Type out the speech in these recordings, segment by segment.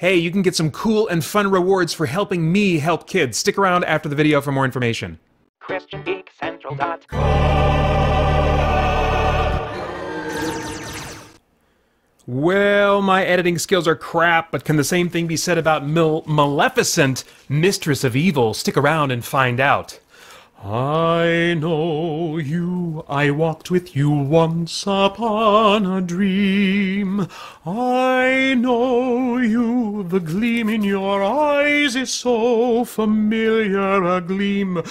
hey, you can get some cool and fun rewards for helping me help kids. Stick around after the video for more information. Well, my editing skills are crap, but can the same thing be said about Maleficent, Mistress of Evil? Stick around and find out. I know you, I walked with you once upon a dream. I know you, the gleam in your eyes is so familiar a gleam.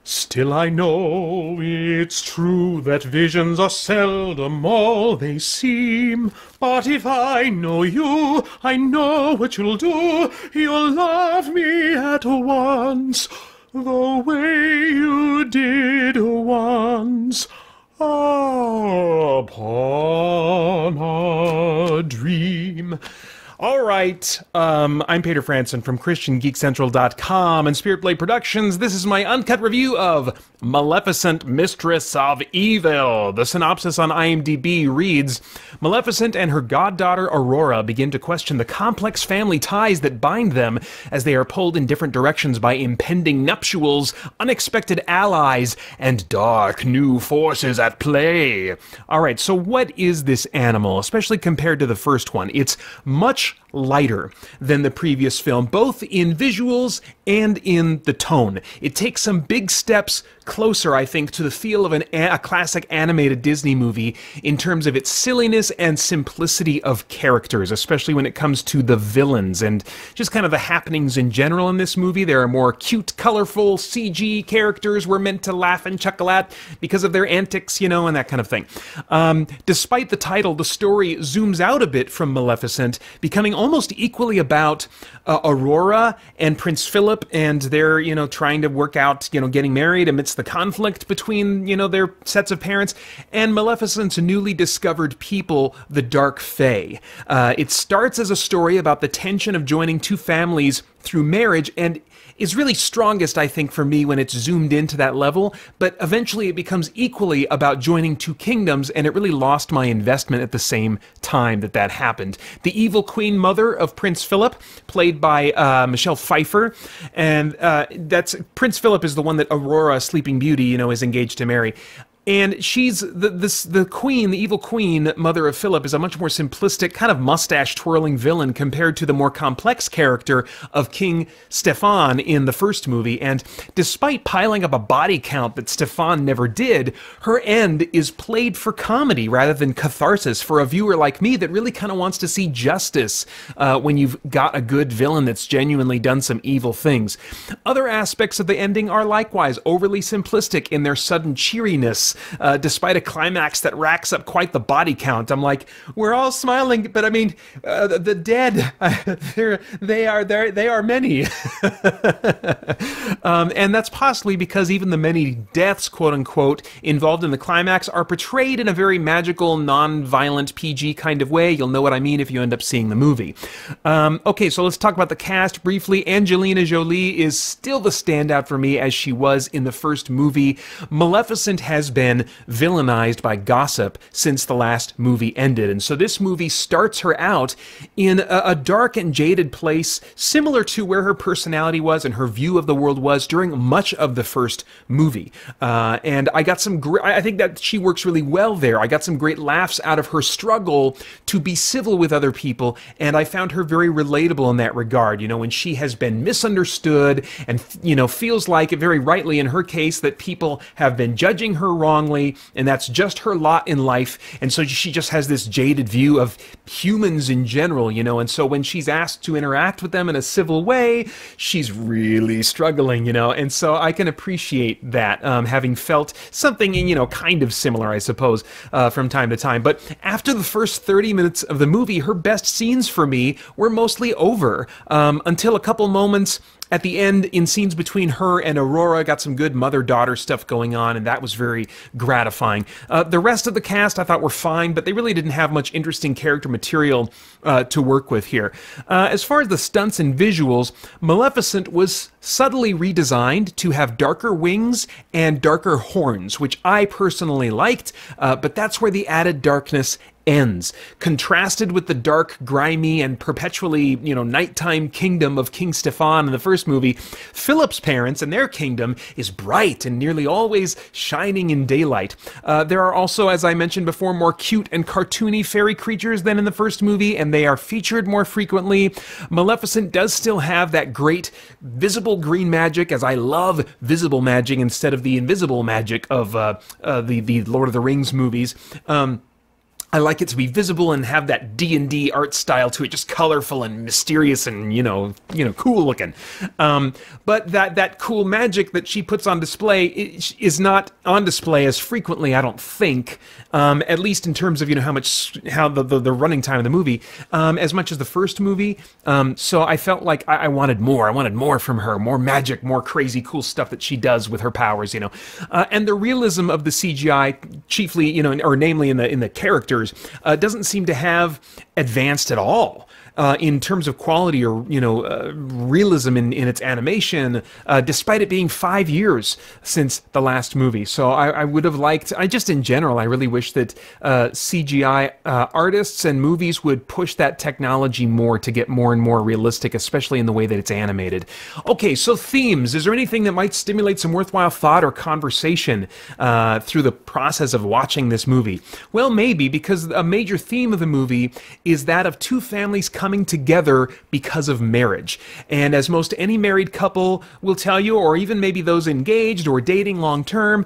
Still I know it's true that visions are seldom all they seem. But if I know you, I know what you'll do. You'll love me at once, the way you did once upon a dream. All right, I'm Peter Franson from christiangeekcentral.com and Spirit Blade Productions. This is my uncut review of Maleficent, Mistress of Evil. The synopsis on IMDb reads, Maleficent and her goddaughter Aurora begin to question the complex family ties that bind them as they are pulled in different directions by impending nuptials, unexpected allies, and dark new forces at play. All right, so what is this animal, especially compared to the first one? It's much lighter than the previous film, both in visuals and in the tone. It takes some big steps closer, I think, to the feel of a classic animated Disney movie in terms of its silliness and simplicity of characters, especially when it comes to the villains and just kind of the happenings in general in this movie. There are more cute, colorful CG characters we're meant to laugh and chuckle at because of their antics, you know, and that kind of thing. Despite the title, the story zooms out a bit from Maleficent, becoming almost equally about Aurora and Prince Philip, and they're, you know, trying to work out, you know, getting married amidst the conflict between, you know, their sets of parents, and Maleficent's newly discovered people, the Dark Fae. It starts as a story about the tension of joining two families through marriage, and is really strongest, I think, for me when it's zoomed into that level, but eventually it becomes equally about joining two kingdoms, and it really lost my investment at the same time that that happened. The evil queen mother of Prince Philip, played by Michelle Pfeiffer, and that's Prince Philip is the one that Aurora, Sleeping Beauty, you know, is engaged to marry. And she's, the queen, the evil queen, mother of Philip, is a much more simplistic, kind of mustache-twirling villain compared to the more complex character of King Stefan in the first movie. And despite piling up a body count that Stefan never did, her end is played for comedy rather than catharsis for a viewer like me that really kind of wants to see justice when you've got a good villain that's genuinely done some evil things. Other aspects of the ending are likewise overly simplistic in their sudden cheeriness. Despite a climax that racks up quite the body count. I'm like, we're all smiling, but I mean, the dead, they are many. And that's possibly because even the many deaths, quote unquote, involved in the climax are portrayed in a very magical, non-violent PG kind of way. You'll know what I mean if you end up seeing the movie. Okay, so let's talk about the cast briefly. Angelina Jolie is still the standout for me as she was in the first movie. Maleficent has been villainized by gossip since the last movie ended, and so this movie starts her out in a dark and jaded place, similar to where her personality was and her view of the world was during much of the first movie. And I got some I think that she works really well there. I got some great laughs out of her struggle to be civil with other people, and I found her very relatable in that regard. You know, when she has been misunderstood and, you know, feels like, very rightly in her case, that people have been judging her wrongly, and that's just her lot in life, and so she just has this jaded view of humans in general, you know, and so when she's asked to interact with them in a civil way, she's really struggling, you know, and so I can appreciate that, having felt something, you know, kind of similar, I suppose, from time to time. But after the first 30 minutes of the movie, her best scenes for me were mostly over, until a couple moments at the end, in scenes between her and Aurora, got some good mother-daughter stuff going on, and that was very gratifying. The rest of the cast I thought were fine, but they really didn't have much interesting character material to work with here. As far as the stunts and visuals, Maleficent was subtly redesigned to have darker wings and darker horns, which I personally liked, but that's where the added darkness ends. Contrasted with the dark, grimy, and perpetually, nighttime kingdom of King Stefan in the first movie, Philip's parents and their kingdom is bright and nearly always shining in daylight. There are also, as I mentioned before, more cute and cartoony fairy creatures than in the first movie, and they are featured more frequently. Maleficent does still have that great visible green magic, as I love visible magic instead of the invisible magic of the Lord of the Rings movies. I like it to be visible and have that D&D art style to it, just colorful and mysterious and, cool looking. But that cool magic that she puts on display is not on display as frequently, I don't think, at least in terms of, how the running time of the movie, as much as the first movie. So I felt like I wanted more. I wanted more from her, more magic, more crazy cool stuff that she does with her powers, and the realism of the CGI, chiefly, or namely in the characters, doesn't seem to have advanced at all. In terms of quality or, realism in its animation, despite it being 5 years since the last movie. So I would have liked, in general, I really wish that CGI artists and movies would push that technology more to get more and more realistic, especially in the way that it's animated. Okay, so themes. Is there anything that might stimulate some worthwhile thought or conversation through the process of watching this movie? Well, maybe, because a major theme of the movie is that of two families coming together because of marriage. And as most any married couple will tell you, or even maybe those engaged or dating long term,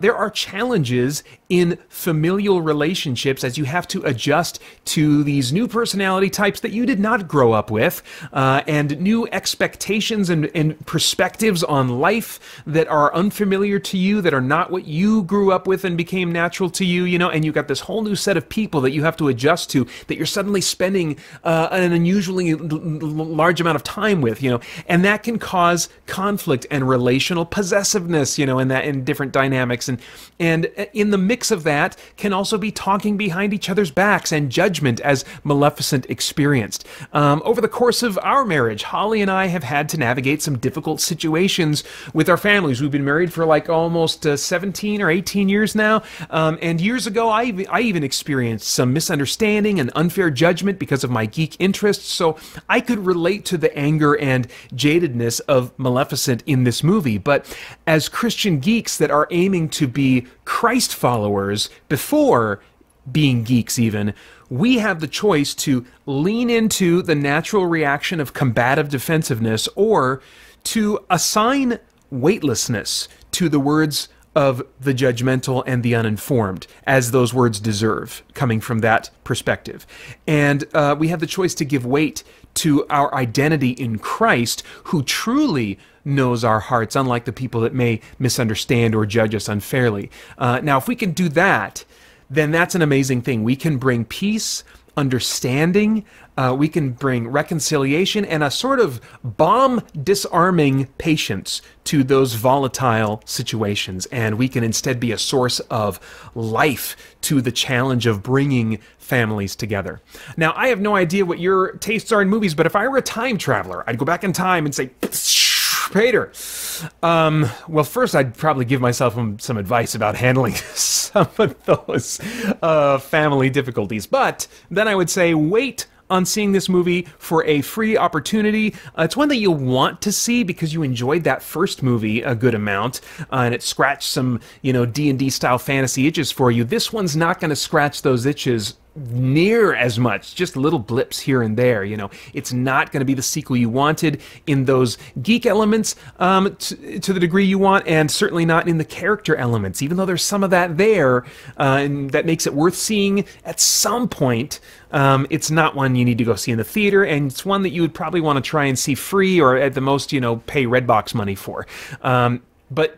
there are challenges in familial relationships as you have to adjust to these new personality types that you did not grow up with, and new expectations and perspectives on life that are unfamiliar to you, that are not what you grew up with and became natural to you, and you've got this whole new set of people that you have to adjust to, that you're suddenly spending an unusually large amount of time with, and that can cause conflict and relational possessiveness, in different dynamics, and in the mix of that can also be talking behind each other's backs and judgment, as Maleficent experienced. Over the course of our marriage, Holly and I have had to navigate some difficult situations with our families. We've been married for like almost 17 or 18 years now, and years ago I even experienced some misunderstanding and unfair judgment because of my geek interests, so I could relate to the anger and jadedness of Maleficent in this movie. But as Christian geeks that are aiming to be Christ followers before being geeks even, we have the choice to lean into the natural reaction of combative defensiveness, or to assign weightlessness to the words of the judgmental and the uninformed, as those words deserve, coming from that perspective. And we have the choice to give weight to our identity in Christ, who truly knows our hearts, unlike the people that may misunderstand or judge us unfairly. Now, if we can do that, then that's an amazing thing. We can bring peace, understanding, we can bring reconciliation, and a sort of bomb-disarming patience to those volatile situations. And we can instead be a source of life to the challenge of bringing families together. Now, I have no idea what your tastes are in movies, but if I were a time traveler, I'd go back in time and say, Peter, well, first I'd probably give myself some advice about handling some of those family difficulties. But then I would say, wait on seeing this movie for a free opportunity. It's one that you'll want to see because you enjoyed that first movie a good amount, and it scratched some, D&D style fantasy itches for you. This one's not going to scratch those itches near as much, just little blips here and there. It's not going to be the sequel you wanted in those geek elements to the degree you want, and certainly not in the character elements, even though there's some of that there, and that makes it worth seeing at some point. It's not one you need to go see in the theater, and it's one that you would probably want to try and see free, or at the most, pay Redbox money for. But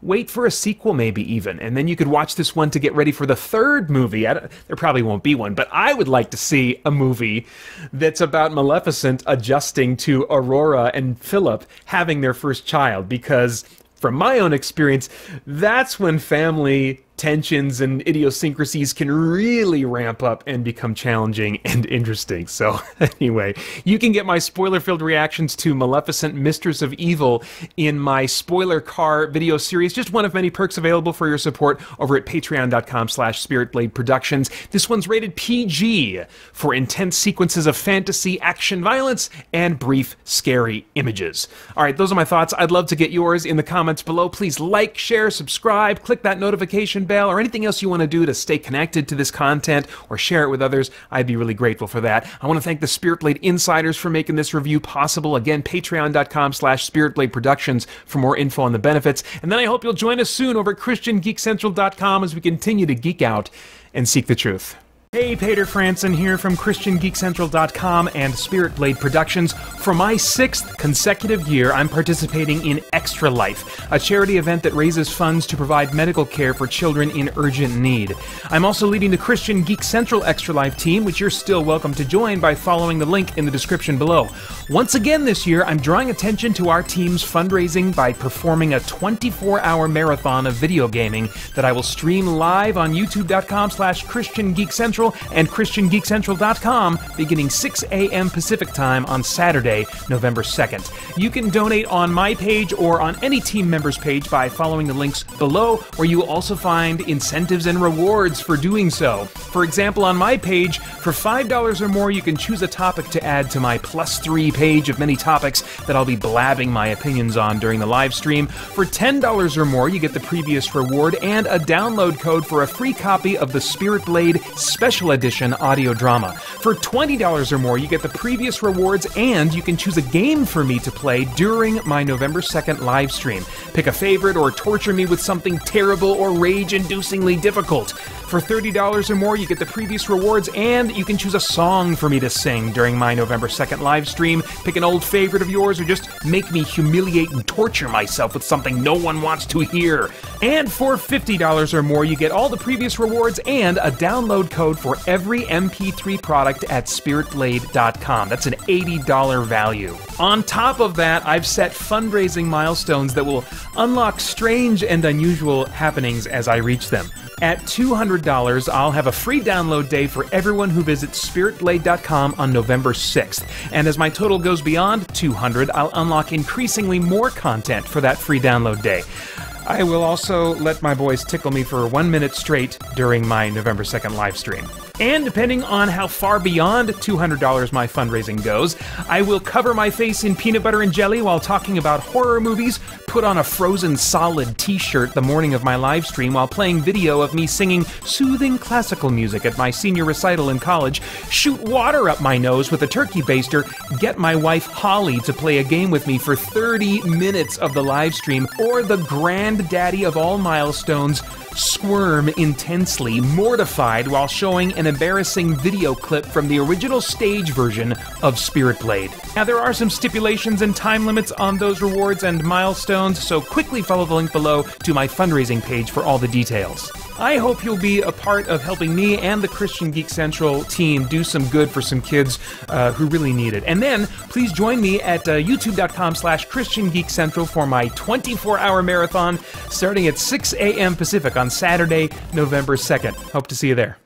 wait for a sequel maybe even, and then you could watch this one to get ready for the third movie. There probably won't be one, but I would like to see a movie that's about Maleficent adjusting to Aurora and Philip having their first child, because from my own experience, that's when family tensions and idiosyncrasies can really ramp up and become challenging and interesting. So anyway, you can get my spoiler-filled reactions to Maleficent, Mistress of Evil in my Spoiler Car video series, just one of many perks available for your support over at patreon.com/spiritbladeproductions. This one's rated PG for intense sequences of fantasy, action, violence, and brief, scary images. All right, those are my thoughts. I'd love to get yours in the comments below. Please like, share, subscribe, click that notification bell, or anything else you want to do to stay connected to this content or share it with others. I'd be really grateful for that. I want to thank the Spiritblade Insiders for making this review possible. Again, patreon.com/spiritbladeproductions for more info on the benefits. And then I hope you'll join us soon over at christiangeekcentral.com as we continue to geek out and seek the truth. Hey, Peter Franson here from christiangeekcentral.com and Spiritblade Productions. For my 6th consecutive year, I'm participating in Extra Life, a charity event that raises funds to provide medical care for children in urgent need. I'm also leading the Christian Geek Central Extra Life team, which you're still welcome to join by following the link in the description below. Once again this year, I'm drawing attention to our team's fundraising by performing a 24-hour marathon of video gaming that I will stream live on youtube.com/christiangeekcentral and christiangeekcentral.com beginning 6 a.m. Pacific time on Saturday, November 2nd. You can donate on my page or on any team member's page by following the links below, where you will also find incentives and rewards for doing so. For example, on my page, for $5 or more, you can choose a topic to add to my +3 page of many topics that I'll be blabbing my opinions on during the live stream. For $10 or more, you get the previous reward and a download code for a free copy of the Spiritblade Special Edition audio drama. For $20 or more, you get the previous rewards and you can choose a game for me to play during my November 2nd live stream. Pick a favorite or torture me with something terrible or rage-inducingly difficult. For $30 or more, you get the previous rewards and you can choose a song for me to sing during my November 2nd live stream. Pick an old favorite of yours or just make me humiliate and torture myself with something no one wants to hear. And for $50 or more, you get all the previous rewards and a download code for every MP3 product at spiritblade.com. That's an $80 value. On top of that, I've set fundraising milestones that will unlock strange and unusual happenings as I reach them. At $200, I'll have a free download day for everyone who visits spiritblade.com on November 6th. And as my total goes beyond $200, I'll unlock increasingly more content for that free download day. I will also let my boys tickle me for 1 minute straight during my November 2nd live stream. And depending on how far beyond $200 my fundraising goes, I will cover my face in peanut butter and jelly while talking about horror movies, put on a Frozen Solid t-shirt the morning of my live stream while playing video of me singing soothing classical music at my senior recital in college, shoot water up my nose with a turkey baster, get my wife Holly to play a game with me for 30 minutes of the live stream, or the granddaddy of all milestones, squirm intensely, mortified while showing an embarrassing video clip from the original stage version of Spiritblade. Now, there are some stipulations and time limits on those rewards and milestones, so quickly follow the link below to my fundraising page for all the details. I hope you'll be a part of helping me and the Christian Geek Central team do some good for some kids who really need it. And then, please join me at youtube.com/christiangeekcentral for my 24-hour marathon starting at 6 a.m. Pacific on Saturday, November 2nd. Hope to see you there.